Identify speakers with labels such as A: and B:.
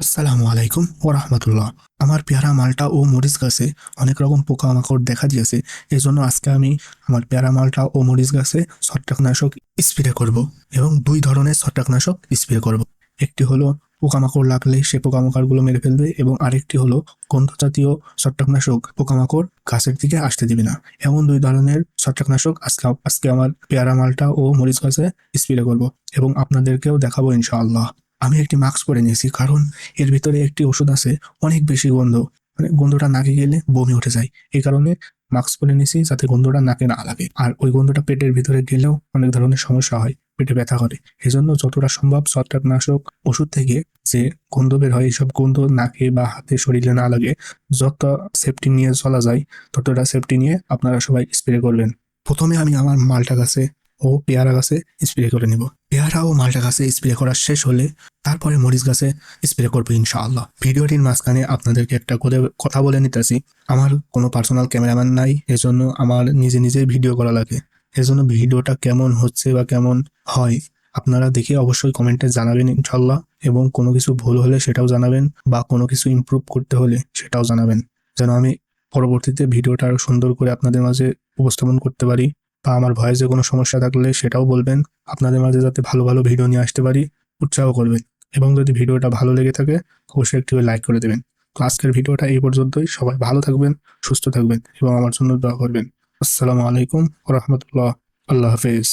A: আসসালামু আলাইকুম ও রাহমাতুল্লাহ। আমার পেয়ারা মালটা ও মরিচ গাছে অনেক রকম পোকামাকড় দেখা দিয়েছে। এই জন্য আজকে আমি আমার পেয়ারা মালটা ও মরিচ গাছে ছত্রাকনাশক স্প্রে করব এবং দুই ধরনের ছত্রাকনাশক স্প্রে করব। একটি হলো পোকামাকড় লাগলে সে পোকামাকড়গুলো মেরে ফেলবে এবং আরেকটি হলো গন্ধ জাতীয় ছত্রাকনাশক, পোকামাকড় গাছের দিকে আসতে দিবে না। এমন দুই ধরনের ছত্রাকনাশক আজকে আমার পেয়ারা মালটা ও মরিচ গাছে স্প্রে করব এবং আপনাদেরকেও দেখাবো ইনশাআল্লাহ। আমি একটি মাস্ক পরে নিয়েছি, কারণ এর ভিতরে একটি ওষুধ আছে অনেক বেশি গন্ধ, মানে গন্ধটা নাকে গেলে বমি উঠে যায়। এই কারণে মাস্ক পরে নিয়েছি যাতে গন্ধটা নাকে না লাগে, আর ওই গন্ধটা পেটের ভিতরে গেলেও অনেক ধরনের সমস্যা হয়, পেটে ব্যথা করে। এজন্য যতটা সম্ভব ছত্রাকনাশক ওষুধ থেকে যে গন্ধ বের হয়, এইসব গন্ধ নাকে বা হাতে শরীরে না লাগে, যত সেফটি নিয়ে চলা যায় ততটা সেফটি নিয়ে আপনারা সবাই স্প্রে করবেন। প্রথমে আমি আমার মালটা গাছে ও পেয়ারা গাছে স্প্রে করে নিব। পেয়ারা ও মালটা গাছে স্প্রে করা শেষ হলে তারপরে মরিচ গাছে স্প্রে করবো ইনশাআল্লাহ। ভিডিওটির মাঝখানে আপনাদেরকে একটা করে কথা বলে নিতেছি। আমার কোনো পার্সোনাল ক্যামেরাম্যান নাই, এজন্য আমার নিজে নিজেই ভিডিও করা লাগে। এজন্য ভিডিওটা কেমন হচ্ছে বা কেমন হয় আপনারা দেখে অবশ্যই কমেন্টে জানাবেন ইনশাআল্লাহ, এবং কোনো কিছু ভুল হলে সেটাও জানাবেন বা কোনো কিছু ইমপ্রুভ করতে হলে সেটাও জানাবেন, যেন আমি পরবর্তীতে ভিডিওটা আরো সুন্দর করে আপনাদের মাঝে উপস্থাপন করতে পারি। বা আমার ভয়েসে কোনো সমস্যা থাকলে সেটাও বলবেন, আপনাদের মাঝে যাতে ভালো ভালো ভিডিও নিয়ে আসতে পারি উৎসাহ করবেন। এবং যদি ভিডিওটা ভালো লেগে থাকে অবশ্যই একটি লাইক করে দেবেন। তো আজকের ভিডিওটা এই পর্যন্তই। সবাই ভালো থাকবেন, সুস্থ থাকবেন এবং আমার জন্য দোয়া করবেন। আসসালামু আলাইকুম ওয়া রাহমাতুল্লাহ। আল্লাহ হাফেজ।